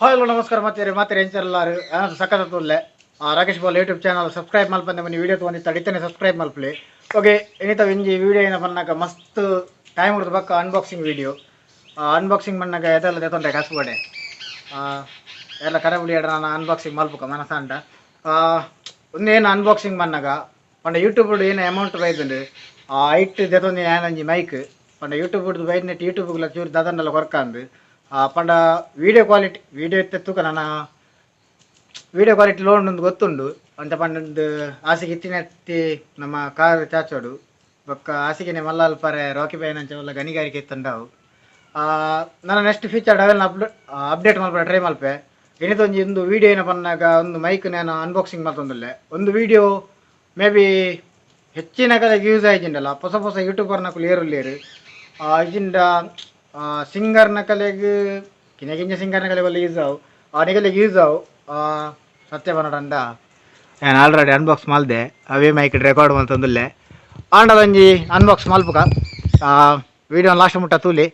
Hi hello ನಮಸ್ಕಾರ ಮಾತೇರಿ ಎಂಚರ್ಲಾರು ನಾನು ಸಕ್ಕತ್ತುಲ್ಲೆ Rakesh Bal YouTube channel subscribe ಮಲ್ಪಂದೆ ಮನಿ ವಿಡಿಯೋ ತೊಗೊಂಡು ತಡಿತೇನೆ ಸಬ್ಸ್ಕ್ರೈಬ್ ಮಲ್ಪಲಿ ಓಕೆ ಇನ್ನಿತ ಒಂಜಿ ವಿಡಿಯೋ ಏನ ಪನ್ನಾಗ ಮಸ್ತ್ ಟೈಮ್ ಹಿಡಿದು ಬಕ್ಕ ಅನ್ಬಾಕ್ಸಿಂಗ್ ವಿಡಿಯೋ ಅನ್ಬಾಕ್ಸಿಂಗ್ ಮಣ್ಣಾಗ ಎದೆಲ್ಲ ತೆತ್ತೊಂಡೆ ಕಸ್ಬಡೆ ಎಲ್ಲ ಕರೆ ಬಿಡಿಯಾಡ ನಾನು ಅನ್ಬಾಕ್ಸಿಂಗ್ ಮಲ್ಪಕ ಮನಸ ಅಂಟ ಒಂದೇನು ಅನ್ಬಾಕ್ಸಿಂಗ್ ಮಣ್ಣಾಗ ಪಂಡ ಯೂಟ್ಯೂಬ್ ಏನು ಅಮೌಂಟ್ ಬೈದುಂಡು ಐಟ್ ತೆತ್ತೊಂದು ಏನಂಜಿ ಮೈಕ್ ಪಂಡ ಯೂಟ್ಯೂಬ್ ಬೈದ್ ನೆಟ್ ಯೂಟ್ಯೂಬ್ಗೆಲ್ಲ ಚೂರು ದದಂಡೆಲ್ಲ ಕೊರ್ಕಂದು ಪಂಡ ವಿಡಿಯೋ ಎತ್ತೆತ್ತುಕ ನಾನು ವಿಡಿಯೋ ಕ್ವಾಲಿಟಿ ಲೋನ್ ಒಂದು ಗೊತ್ತುಂಡು ಅಂತ ಪಂಡೊಂದು ಆಸೆಗೆ ಇತ್ತಿನೆತ್ತಿ ನಮ್ಮ ಕಾರ್ ಚಾಚೋಡು ಬೊಕ್ಕ ಆಸೆಗೆನೆ ಮಲ್ಲಾಲ್ ಪರೆ ರಾಕಿ ಬೈನ್ ಅಂಚ ಎಲ್ಲ ಗಣಿಗಾರಿಕೆ ಇತ್ತಂಡವು ನಾನು ನೆಕ್ಸ್ಟ್ ಫ್ಯೂಚರ್ ಅವೆಲ್ಲ ಅಪ್ಡೇಟ್ ಮಲ್ಪೆ ಟ್ರೈ ಮಲ್ಪೆ ಇನ್ನಿತೊಂಜಿ ಒಂದು ವಿಡಿಯೋ ಏನ ಪನ್ನಾಗ ಒಂದು ಮೈಕ್ ನಾನು ಅನ್ಬಾಕ್ಸಿಂಗ್ ಮಲ್ತೊಂದುಲ್ಲೆ ಒಂದು ವಿಡಿಯೋ ಮೇ ಬಿ ಹೆಚ್ಚಿನ ಕಡೆಗೆ ಯೂಸ್ ಆಯ್ತಿಂಡಲ್ಲ ಹೊಸ ಯೂಟ್ಯೂಬರ್ನ ಏರುಲ್ಲೇರು ಇಜಿಂದ ಸಿಂಗರ್ನ ಕಲೆಗೆ ಕಿಂಜ ಸಿಂಗರ್ನ ಕಲೆಗೆ ಯೂಸ್ ಆವು ನಿಗಲಿಗೆ ಯೂಸ್ ಆವು ಸತ್ಯ ಬನ್ನಡಂಡ ನಾನು ಆಲ್ರೆಡಿ ಅನ್ಬಾಕ್ಸ್ ಮಾಡಿದೆ ಅವೇ ಮೈಕ್ ರೆಕಾರ್ಡ್ ಮಲ್ತೊಂದುಲ್ಲೆ ಆಂಡದೊಂಜಿ ಅನ್ಬಾಕ್ಸ್ ಮಲ್ಪುಕ ವಿಡಿಯೋ ಲಾಸ್ಟ್ ಮುಟ್ಟ ತೂಲಿ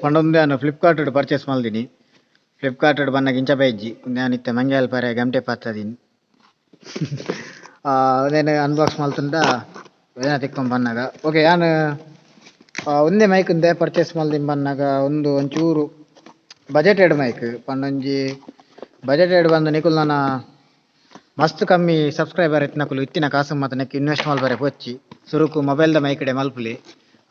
ಪಂಡೊಂದು ನಾನು ಫ್ಲಿಪ್ಕಾರ್ಟ್ ಪರ್ಚೇಸ್ ಮಾಡಿದೀನಿ ಫ್ಲಿಪ್ಕಾರ್ಟ್ ಬನ್ನಾಗ ಇಂಚ ಬೈಜಿ ನಾನು ಇತ್ತೆ ಮಂಗ್ಯಾಲ್ ಪರೆ ಗಮಟೆ ಪಾತದೀನಿ ಅದೇನು ಅನ್ಬಾಕ್ಸ್ ಮಲ್ತುಂಡ ಏನ ತಿಕ್ಕೊಂಡು ಬನ್ನಾಗ ಓಕೆ ನಾನು ಒಂದೇ ಮೈಕ್ ಉಂದೆ ಪರ್ಚೇಸ್ ಮಲ್ದಿನ ಬನ್ನಾಗ ಒಂಚೂರು ಬಜೆಟೆಡ್ ಮೈಕ್ ಪಂಡೊಂಜಿ ಬಜೆಟೆಡ್ ಬಂದು ನಿಕುಲ್ ನಾನು ಮಸ್ತ್ ಕಮ್ಮಿ ಸಬ್ಸ್ಕ್ರೈಬರ್ ನಕುಲು ಇತ್ತಿನ ಕಾಸು ಮತ್ತು ನೆಕ್ ಇನ್ವೆಸ್ಟ್ ಮಲ್ಬರೆ ಪೊಚ್ಚಿ ಸುರುಕು ಮೊಬೈಲ್ದ ಮೈಕಡೆ ಮಲ್ಪುಲಿ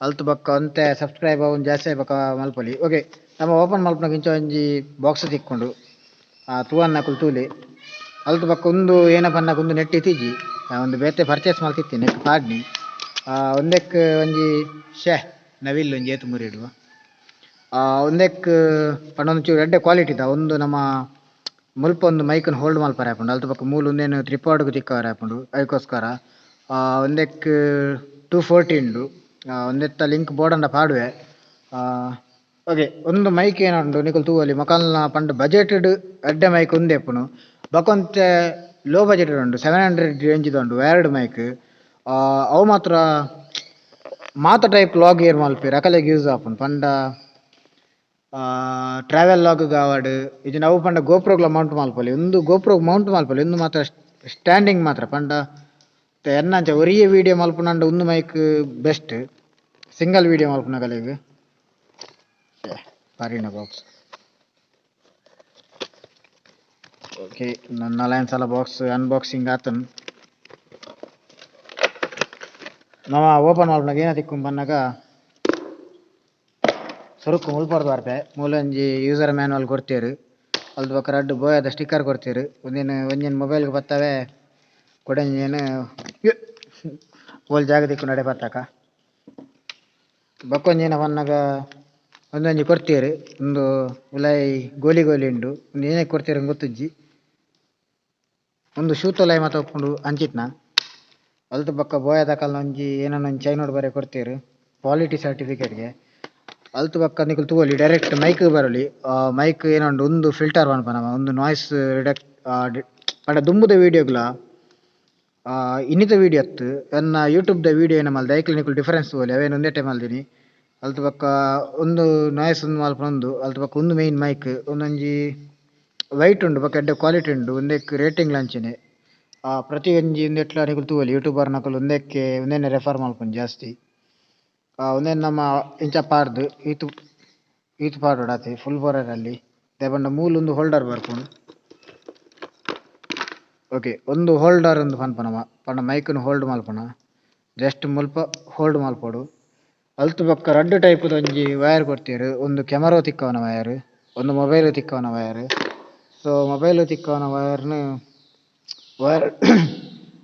ಅಲ್ತು ಬಕ್ಕ ಅಂತೆ ಸಬ್ಸ್ಕ್ರೈಬ್ ಅವ್ನು ಜಾಸ್ತಿ ಬಕ್ಕ ಮಲ್ಪಲಿ ಓಕೆ ನಮ್ಮ ಓಪನ್ ಮಲ್ಪನಾಗ ಇಂಚ ಒಂಜಿ ಬಾಕ್ಸ್ ತಿಕ್ಕೊಂಡು ತೂವನ್ ನಕುಲು ತೂಲಿ ಅಲ್ತು ಬಕ್ಕ ಒಂದು ಏನ ಪನ್ನಾಗ ಒಂದು ನೆಟ್ ಇತ್ತಿಜಿ ಒಂದು ಬೇತೆ ಪರ್ಚೇಸ್ ಮಲ್ತಿತ್ತಿ ನೆಟ್ ಪಾಡ್ನಿ ಒಂದೆಕ್ ಒಂಜಿ ನವಿಲ್ ಒಂಜಿ ಏತು ಮುರಿಡುವ ಒಂದೆಕ್ ಪಂಡೊಂದು ಚೂರು ಎಡ್ಡೆ ಕ್ವಾಲಿಟಿ ಇದ್ದ ಒಂದು ನಮ್ಮ ಮುಲ್ಪ ಒಂದು ಮೈಕನ್ನು ಹೋಲ್ಡ್ ಮಲ್ಪರೆ ಹಾಕೊಂಡು ಅಲ್ತು ಬಕ್ಕ ಮೂಲು ಒಂದೇನು ತ್ರಿಪಾಡ್ಗೆ ತಿಕ್ಕವರೆ ಹಾಕೊಂಡು ಅದಕ್ಕೋಸ್ಕರ ಒಂದೆಕ್ 240 ಉಂಡು ಒಂದೆತ್ತ ಲಿಂಕ್ ಬೋರ್ಡನ್ನ ಪಾಡುವೆ ಓಕೆ ಒಂದು ಮೈಕ್ ಏನುಂಡು ನಿಕುಲು ತೂವಲಿ ಮಕಾಲ್ನ ಪಂಡ ಬಜೆಟೆಡ್ ಎಡ್ಡೆ ಮೈಕ್ ಉಂದೆಪ್ಪುನು ಬಕೊಂತೆ ಲೋ ಬಜೆಟೆಡ್ ಉಂಡು 700 ರೇಂಜ್ದು ಉಂಡು ವೈರ್ಡ್ ಮೈಕ್ ಅವು ಮಾತ್ರ ಮಾತ ಟೈಪ್ ಲಾಗ್ ಏರ್ ಮಲ್ಪೇರು ಅಕಲೆಗೆ ಯೂಸ್ ಆಪುಂಡು ಪಂಡ ಟ್ರಾವೆಲ್ ಲಾಗ್ ಗಾವಡ್ ಇದು ನಾವು ಪಂಡ ಗೋಪ್ರೋಗ್ಲ ಮೌಂಟ್ ಮಲ್ಪೊಲಿ ಒಂದು ಗೋಪ್ರೋಗ್ ಮೌಂಟ್ ಮಲ್ಪೊಲಿ ಒಂದು ಮಾತ್ರ ಸ್ಟ್ಯಾಂಡಿಂಗ್ ಮಾತ್ರ ಪಂಡ ಎನ್ನಂಚ ಒರಿಯೆ ವಿಡಿಯೋ ಮಲ್ಪುನಂಡ ಒಂದು ಮೈಕ್ ಬೆಸ್ಟ್ ಸಿಂಗಲ್ ವಿಡಿಯೋ ಮಲ್ಪುನ ಕಲೆಗ್ ಪರಿನ ಬಾಕ್ಸ್ ಓಕೆ ನನ್ನ ಲೈನ್ ಸಲ ಬಾಕ್ಸ್ ಅನ್ಬಾಕ್ಸಿಂಗ್ ಆತನ್ ನಾವು ಓಪನ್ ಮಲ್ಪನಾಗ ಏನ ತಿಕ್ಕೊಂಡು ಬನ್ನಾಗ ಸುರುಕು ಮುಲ್ಪರ್ದು ಬರ್ಪೆ ಮೂಲೊಂಜಿ ಯೂಸರ್ ಮ್ಯಾನುವಲ್ ಕೊಡ್ತೇರು ಅಲ್ದು ಬಕ್ಕ ರಡ್ಡು ಬೋಯದ ಸ್ಟಿಕ್ಕರ್ ಕೊಡ್ತೇರು ಒಂಜಿನ ಮೊಬೈಲ್ಗೆ ಬರ್ತವೆ ಕೊಡಂಜೇನು ಓಲ್ ಜಾಗ ತಿಕ್ಕು ನಡೆ ಬತ್ತಾಕ ಬಕ್ಕೊಂಜೇನ ಬನ್ನಾಗ ಒಂದೊಂಜಿ ಕೊಡ್ತೇರು ಒಂದು ಉಲಾಯಿ ಗೋಲಿ ಉಂಡು ಒಂದು ಏನೇ ಕೊಡ್ತೇರು ಗೊತ್ತುಜ್ಜಿ ಒಂದು ಶೂತೊಲಾಯಿ ಮಾತ ಒಪ್ಪುಂಡು ಅಂಚಿತ್ನ ಅಲ್ತು ಬಕ್ಕ ಬೋಯದ ಕಲ್ನ ಒಂಜಿ ಏನೊಂದು ಚೈನೋಡ್ ಬರೆ ಕೊಡ್ತೇರು ಕ್ವಾಲಿಟಿ ಸರ್ಟಿಫಿಕೇಟ್ಗೆ ಅಲ್ತು ಬಕ್ಕ ನಿಕುಲು ತೂವಲಿ ಡೈರೆಕ್ಟ್ ಮೈಕ್ ಬರಲಿ ಮೈಕ್ ಏನೊಂಡು ಒಂದು ಫಿಲ್ಟರ್ ಪನ್ಪನ ಒಂದು ನಾಯ್ಸ್ ಪಂಡ ದುಂಬುದ ವೀಡಿಯೋಗ್ಲ ಇನ್ನಿತ ವೀಡಿಯೋ ಅತ್ತು ಎನ್ನ ಯೂಟ್ಯೂಬ್ದ ವೀಡಿಯೋ ಏನ ಮಲ್ದೆ ಐಕ್ಲು ನಿಕುಲು ಡಿಫರೆನ್ಸ್ ತೂವಲಿ ಅವೇನು ಒಂದೇ ಟೈಮ್ ಮಲ್ದಿನಿ ಅಲ್ತು ಬಕ್ಕ ಒಂದು ನಾಯ್ಸ್ ಒಂದು ಮಲ್ಪನೊಂದು ಅಲ್ತು ಬಕ್ಕ ಒಂದು ಮೈನ್ ಮೈಕ್ ಒಂದೊಂಜಿ ವೈಟ್ ಉಂಡು ಬಕ್ಕ ಎಡ್ಡೆ ಕ್ವಾಲಿಟಿ ಉಂಡು ಒಂದಕ್ಕೆ ರೇಟಿಂಗ್ ಲಂಚಿನಿ ಪ್ರತಿ ಒಂಜಿ ಒಂದೆಟ್ಲ ನಿಕುಲು ತೂವಲಿ ಯೂಟ್ಯೂಬರ್ ನಕುಲು ಒಂದೇನೆ ರೆಫರ್ ಮಲ್ಪುಂಡು ಜಾಸ್ತಿ ಒಂದೇನು ನಮ್ಮ ಇಂಚ ಪಾರ್ದು ಈತು ಪಾಡೋಡಾತಿ ಫುಲ್ ಬೋರಲ್ಲಿ ದೇಪಂಡ ಮೂಲೊಂದು ಹೋಲ್ಡರ್ ಬರ್ಪುಂಡು ಓಕೆ ಒಂದು ಹೋಲ್ಡರ್ ಒಂದು ಪನ್ಪನಮ ಪಂಡ ಮೈಕ್ನು ಹೋಲ್ಡ್ ಮಲ್ಪನ ಜಸ್ಟ್ ಮುಲ್ಪ ಹೋಲ್ಡ್ ಮಲ್ಪೊಡು ಅಲ್ತು ಬಕ್ಕ ರಡ್ಡು ಟೈಪ್ದ ಒಂಜಿ ವಯರ್ ಕೊಡ್ತೇರು ಒಂದು ಕೆಮರಾ ತಿಕ್ಕವನ ವಯರ್ ಒಂದು ಮೊಬೈಲ್ ತಿಕ್ಕವನ ವಯರ್ ಸೊ ಮೊಬೈಲ್ ತಿಕ್ಕವನ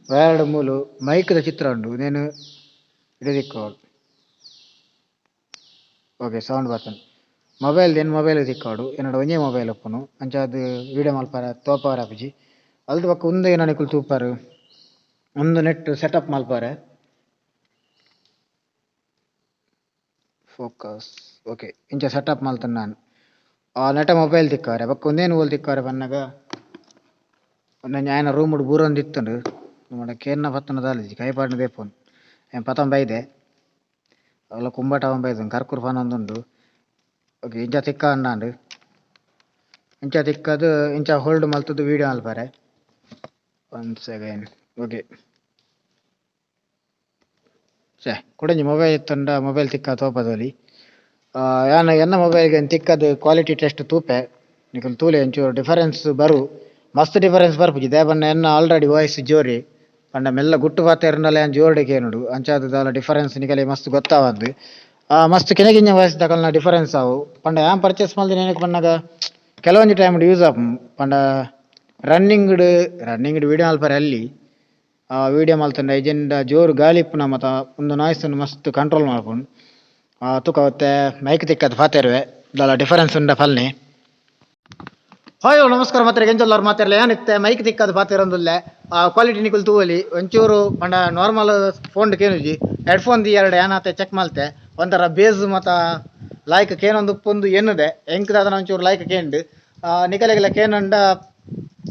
ವಯರ್ಡ್ ಮೂಲು ಮೈಕ್ದ ಚಿತ್ರ ಉಂಡು నేను ಇಡೆ ತಿಕ್ಕೋಡು ಓಕೆ ಸೌಂಡ್ ಬರ್ತನೆ ಮೊಬೈಲ್ ತಿಕ್ಕೋಡು ಏನೋಡ ಒಂಜೇ ಮೊಬೈಲ್ ಒಪ್ಪುನು ಅಂಚ ಅದು ವಿಡಿಯೋ ಮಲ್ಪರ ತೋಪವರ ಆಪುಜಿ ಅಲ್ದು ಬಕ್ಕ ಒಂದು ಏನ ನಿಕುಲು ತೂಪಾರು ಒಂದು ನೆಟ್ ಸೆಟಪ್ ಮಲ್ಪರೆ ಫೋಕಸ್ ಓಕೆ ಇಂಚ ಸೆಟಪ್ ಮಲ್ತನ ನಾನು ನೆಟ ಮೊಬೈಲ್ ತಿಕ್ಕವರೆ ಬಕ್ಕ ಒಂದೇನು ಓಲ್ ತಿಕ್ಕವರೆ ಬನ್ನಾಗ ಒಂದೊಂಜಿ ಆಯನ ರೂಮುಡು ಬೂರೊಂದು ಇತ್ತುಂಡು ನಮ್ಮ ಕೇರ್ನ ಪತ್ತನ ದಾಲಿಜಿ ಕೈಪಾಡಿನ ದೇಪೊಂದು ಏನು ಪತಂ ಬೈದೆ ಅವಳ ಕುಂಬಟ ಬೈದು ಕರ್ಕೂರು ಪಾನ ಒಂದುಂಡು ಓಕೆ ಇಂಚ ತಿಕ್ಕ ಅನ್ನಾಂಡು ಇಂಚ ತಿಕ್ಕದು ಇಂಚ ಹೋಲ್ಡ್ ಮಲ್ತದ್ದು ವೀಡಿಯೋ ಅಲ್ಪಾರೆ 1 ಸೆಕೆಂಡ್. ಓಕೆ ಸೇ ಕೊಡಂಜಿ ಮೊಬೈಲ್ ಇತ್ತಂಡ ಮೊಬೈಲ್ ತಿಕ್ಕ ತೋಪದೊಲಿ ಯಾನ ಎನ್ನ ಮೊಬೈಲ್ಗೆ ತಿಕ್ಕದು ಕ್ವಾಲಿಟಿ ಟೆಸ್ಟ್ ತೂಪೆ ನಿಕಲ್ ತೂಲೆ ಒಂಚೂರು ಡಿಫರೆನ್ಸ್ ಬರು ಮಸ್ತ್ ಡಿಫರೆನ್ಸ್ ಬರ್ಪುಜಿ ದೇವಣ್ಣ ಎನ್ನ ಆಲ್ರೆಡಿ ವಾಯ್ಸ್ ಜೋರಿ ಪಂಡ ಮೆಲ್ಲ ಗುಟ್ಟು ಪಾತೆರ್ನಲ್ಲ ಏನ್ ಜೋರ್ಡೆಗೆ ನೋಡು ಅಂಚಾದ ದಾಲ ಡಿಫರೆನ್ಸ್ ನಿಕಲೆ ಮಸ್ತ್ ಗೊತ್ತಾವದ್ದು ಮಸ್ತ್ ಕೆನಗಿಂಜ ವಾಯ್ಸ್ ದಕಲ್ನ ಡಿಫರೆನ್ಸ್ ಆವು ಪಂಡ ಯಾನ್ ಪರ್ಚೇಸ್ ಮಲ್ದಿ ನೆನಕ್ ಪನ್ನಾಗ ಕೆಲವೊಂಜಿ ಟೈಮ್ ಯೂಸ್ ಆಪು ಪಂಡ ರನ್ನಿಂಗ್ ವಿಡಿಯೋ ಅಲ್ಪರೆ ಅಲ್ಲಿ ವಿಡಿಯೋ ಮಲ್ತಂಡ ಇಜೆಂಡ ಜೋರು ಗಾಳಿ ಇಪ್ಪುನ ಮತ ಒಂದು ನಾಯ್ಸ್ ಮಸ್ತ್ ಕಂಟ್ರೋಲ್ ಮಾಡ್ಕೊಂಡು ತುಕ ಅವತ್ತೆ ಮೈಕ್ ತಿಕ್ಕದು ಪಾತೆರುವೆ ದಾಲ ಡಿಫರೆನ್ಸ್ ಉಂಡ ಫಲ್ನೆ. ಹಾಯ್ ನಮಸ್ಕಾರ ಮಾತ್ರ ಎಂಜಲ್ಲವ್ರು ಮಾತಾಡಲ್ಲ ಏನಿತ್ತೆ ಮೈಕ್ ತಿಕ್ಕದು ಪಾತಿರೊಂದುಲ್ಲೆ ಕ್ವಾಲಿಟಿ ನಿಕುಲ್ ತೂವಲಿ ಒಂಚೂರು ಪಂಡ ನಾರ್ಮಲ್ ಫೋನ್ ಕೇನುಜಿ ಹೆಡ್ಫೋನ್ ದಿ ಎರಡು ಏನಾತೆ ಚೆಕ್ ಮಲ್ತೆ ಒಂಥರ ಬೇಸ್ ಮತ ಲೈಕ್ ಕೇನೊಂದು ಉಪ್ಪೊಂದು ಎನ್ನುದೆ ಎಂಕ್ದ ಅದನ್ನ ಒಂಚೂರು ಲೈಕ್ ಕೇಂಡು ನಿಕಲೆಗೆಲ್ಲ ಕೇನಂಡ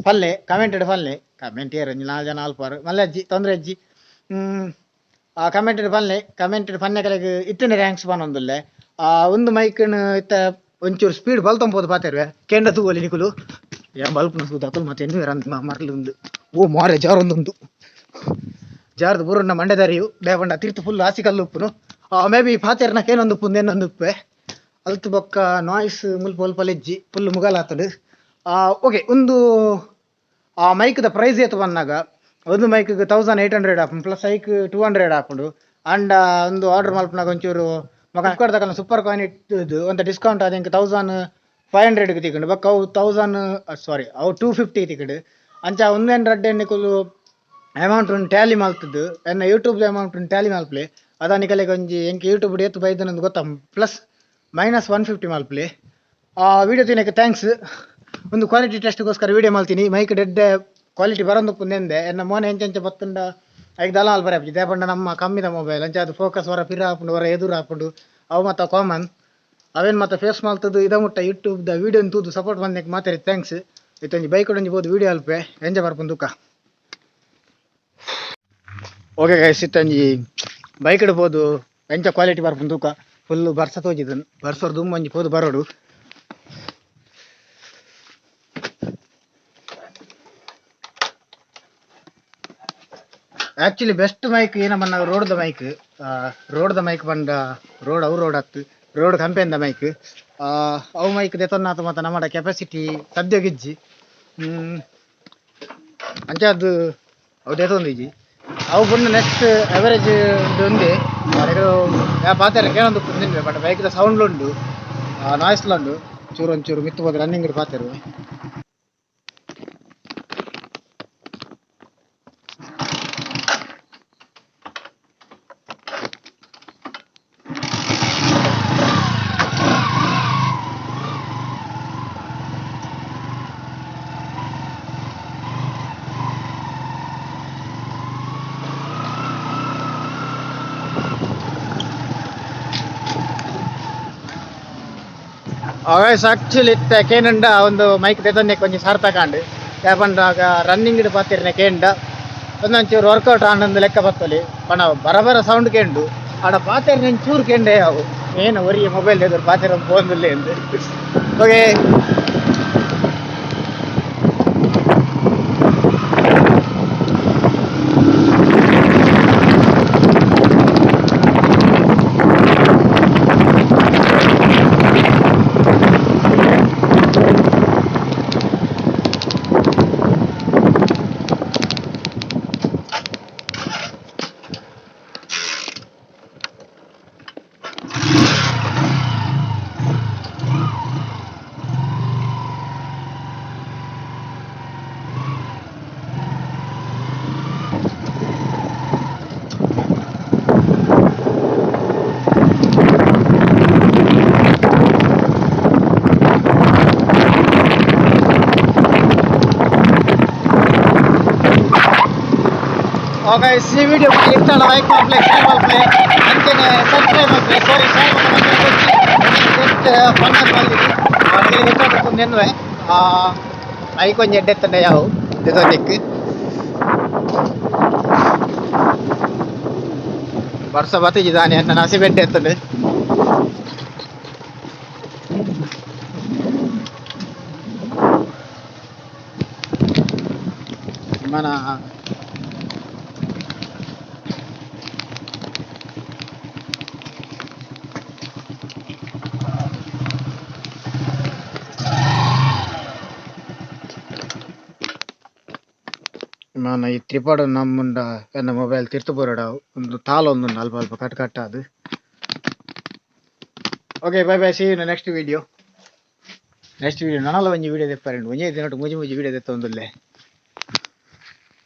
ಫಲ್ಲೆ ಕಮೆಂಟೆಡ್ ಫಲ್ಲೆ ಕಮೆಂಟ್ ಏರು 4 ಜನ ಅಲ್ಪಾರು ಮಲ್ಲೆ ಅಜ್ಜಿ ತೊಂದರೆ ಅಜ್ಜಿ ಕಮೆಂಟೆಡ್ ಫನ್ನೆ ಕಲೆಗೆ ಇತ್ತನೆ ರ್ಯಾಂಕ್ಸ್ ಬಾನೊಂದುಲ್ಲೆ ಒಂದು ಮೈಕ್ನ ಇತ್ತ ಒಂಚೂರು ಸ್ಪೀಡ್ ಬಲ್ತಂಬೋದು ಪಾತೆರ್ವೆ ಕೆಂಡ ತೂವಲಿ ನಿಕುಲು ಏನ್ ಬಲ್ಪುನ ಸೂದಾಕುಲು ಮತ್ತೆ ಎನ್ನುವೆ ರಂತ ಮರ್ಲುಂದು ಓ ಮಾರೆ ಜಾರೊಂದುಂಡು ಜಾರ್ದು ಬುರ್ರನ್ನ ಮಂಡೆದಾರಿಯು ಬೇಪಂಡ ತಿರ್ತು ಫುಲ್ ಆಸಿಕಲ್ಲು ಉಪ್ಪುನು ಮೇ ಬಿ ಪಾತೆರ್ನ ಕೇನೊಂದು ಉಪ್ಪುಂದು ಎನ್ನೊಂದು ಉಪ್ಪೆ ಅಲ್ತು ಬೊಕ್ಕ ನಾಯ್ಸ್ ಮುಲ್ಪ ಲೆಜ್ಜಿ ಫುಲ್ ಮುಗಲಾತಡು. ಓಕೆ ಒಂದು ಮೈಕ್ದ ಪ್ರೈಸ್ ಏತು ಬಂದಾಗ ಒಂದು ಮೈಕ್ಗೆ 1800 ಹಾಕೊಂಡು ಪ್ಲಸ್ ಐಕ್ 200 ಹಾಕೊಂಡು ಅಂಡ ಒಂದು ಆರ್ಡರ್ ಮಲ್ಪನಾಗ ಒಂಚೂರು ಫ್ಲಿಪ್ಕಾರ್ಟ್ ತಗೊಂಡು ಸೂಪರ್ ಕಾಯಿನ್ ಇಟ್ಟು ಒಂದು ಡಿಸ್ಕೌಂಟ್ ಅದ 1500ಗೆ ತಿಕೊಂಡು ಬಕ್ಕ ಅವು 250 ತಿಕೊಂಡು ಅಂಚ 100 ನಿಕುಲು ಅಮೌಂಟ್ ಟ್ಯಾಲಿ ಮಲ್ತದ್ದು ಎನ್ನ ಯೂಟ್ಯೂಬ್ ಅಮೌಂಟ್ ಟ್ಯಾಲಿ ಮಲ್ಪಲೆ ಅದ ನಿಕಲೆಗೆ ಒಂಜಿ ಎಂಕ್ ಯೂಟ್ಯೂಬ್ ಎತ್ತು ಬೈದನಂದು ಗೊತ್ತ ಪ್ಲಸ್ -150 ಮಲ್ಪಲೆ ವಿಡಿಯೋ ತಿನ್ನಕ್ಕೆ ಥ್ಯಾಂಕ್ಸ್. ಒಂದು ಕ್ವಾಲಿಟಿ ಟೆಸ್ಟ್ಗೋಸ್ಕರ ವಿಡಿಯೋ ಮಾಡ್ತೀನಿ ಮೈಕ್ ಡೆಡ್ ಕ್ವಾಲಿಟಿ ಬರೋದು ಪುಂದೆಂದೆ ಎನ್ನ ಮೋನೆ ಎಂಚ ಬತ್ತುಂಡ ಐದು ದಲ ಅಲ್ಬರ ದೇಪಂಡ ನಮ್ಮ ಕಮ್ಮಿದ ಮೊಬೈಲ್ ಅಂಚ ಅದು ಫೋಕಸ್ ಹೊರ ಪಿರ ಹಾಕೊಂಡು ಹೊರ ಎದುರು ಹಾಕೊಂಡು ಅವು ಮತ್ತು ಕಾಮನ್ ಅವೇನು ಮತ್ತೆ ಫೇಸ್ ಮಾಡ್ತದ್ದು ಇದ ಮುಟ್ಟ ಯೂಟ್ಯೂಬ್ದ ವಿಡಿಯೋ ತೂದು ಸಪೋರ್ಟ್ ಬಂದಕ್ಕೆ ಮಾತಾಡಿ ಥ್ಯಾಂಕ್ಸ್. ಇತ್ತೊಂಜಿ ಬೈಕ್ ಒಂಜಿ ಬೋದು ವಿಡಿಯೋ ಅಲ್ಪೆ ಎಂಜಾಯ್ ಬರ್ಪುಂದು ದುಃಖ. ಓಕೆ ಗೈಸ್ ಇತ್ತಂಜಿ ಬೈಕ್ ಇಡ್ಬೋದು ಎಂಚ ಕ್ವಾಲಿಟಿ ಬರ್ಪುಂದು ದುಃಖ ಫುಲ್ ಬರ್ಸ ತೋಜಿದನು ಬರ್ಸೋರು ದುಮ್ಮ ಒಂಜಿ ಪೋದು ಬರೋಡು ಆ್ಯಕ್ಚುಲಿ ಬೆಸ್ಟ್ ಮೈಕ್ ಏನಮ್ಮನ್ನ ರೋಡ್ದ ಮೈಕ್ ಬಂದ ರೋಡ್ ಹತ್ತು ರೋಡ್ ಕಂಪೆಂದ ಮೈಕ್ ಅವು ಮೈಕ್ ದೆತೊನ್ನಾತ ಮತ್ತು ನಮ್ಮ ಕೆಪಾಸಿಟಿ ಸದ್ಯ ಗಿಜ್ಜಿ ಅಂಚದ್ದು ಅವು ದೆತೊಂದಿಜ್ಜಿ ಅವು ಬಂದು ನೆಕ್ಸ್ಟ್ ಅವರೇಜ್ ಒಂದೇ ಪಾತೆರ ಕೇಳೊಂದು ಕುಂದಿನ್ವೆ ಬಟ್ ಬೈಕ್ದ ಸೌಂಡ್ಲುಂಡು ನಾಯ್ಸ್ಲುಂಡು ಒಂಚೂರು ಮಿತ್ತು ಹೋದ್ರೆ ರನ್ನಿಂಗ್ ಪಾತೆರು. ಆಕ್ಚುಲಿ ಕೇಂಡ ಒಂದು ಮೈಕ್ ತೆತೊಂದೆ ಕೊಂಚ ಸಾರ್ಥಕಾಂಡು ಯಾಪಂಡಾಗ ರನ್ನಿಂಗ್ ಪಾತಿರ್ನೆ ಕೇಂಡ ಒಂದೊಂಚೂರು ವರ್ಕೌಟ್ ಆನೊಂದು ಲೆಕ್ಕ ಬತ್ತಲಿ ಪಣ ಬರಬರ ಸೌಂಡ್ ಕೇಂಡು ಆಡ ಪಾತೆರ್ನೆ ಚೂರು ಕೇಂಡೆ ಅವು ಏನು ಒರಿಯ ಮೊಬೈಲ್ ಎದುರು ಪಾತೆರ ಪೋಂದಿಲ್ಲ ಎಂದು. ಓಕೆ ಓಕೆ ಈ ವಿಡಿಯೋ ಇಷ್ಟ ಲೈಕ್ ಮಾಡ್ಲಿ ಶೇರ್ ಮಾಡ್ಲಿ ಅಂತೆಯೇ ಸಬ್ಸ್ಕ್ರೈಬ್ ಮಾಡ್ಲಿ ಸಾರಿ ಶೇರ್ ಐ ಕೊಂಚ ಎಡ್ಡೆತ್ತಂಡೆ ಯಾವು ಇದೊಂದಿಕ್ಕೆ ವರ್ಷ ಬತ್ತಿದ್ದಾನೆ ನನ್ನ ಹಸಿ ಬೆಡ್ಡೆ ಎತ್ತಂಡೆ mana mana ಈ ತ್ರಿಪಾಡು ನಮ್ಮುಂಡ ಎನ್ನ ಮೊಬೈಲ್ ತಿರ್ತು ಬರೋಡ ಒಂದು ತಾಳ ಒಂದು ಅಲ್ಪ ಅಲ್ಪ ಕಟ್ ಕಟ್ ಅದು. Okay bye bye, see you in next video. Next video ನನಲ್ಲ ಒಂಜಿ ವಿಡಿಯೋ ತೆಪ್ಪಾರಂಡು ಒಂಜೇ ದಿನ ಮುಜಿ ವಿಡಿಯೋ ತೆತ್ತ ಒಂದುಲ್ಲೆ.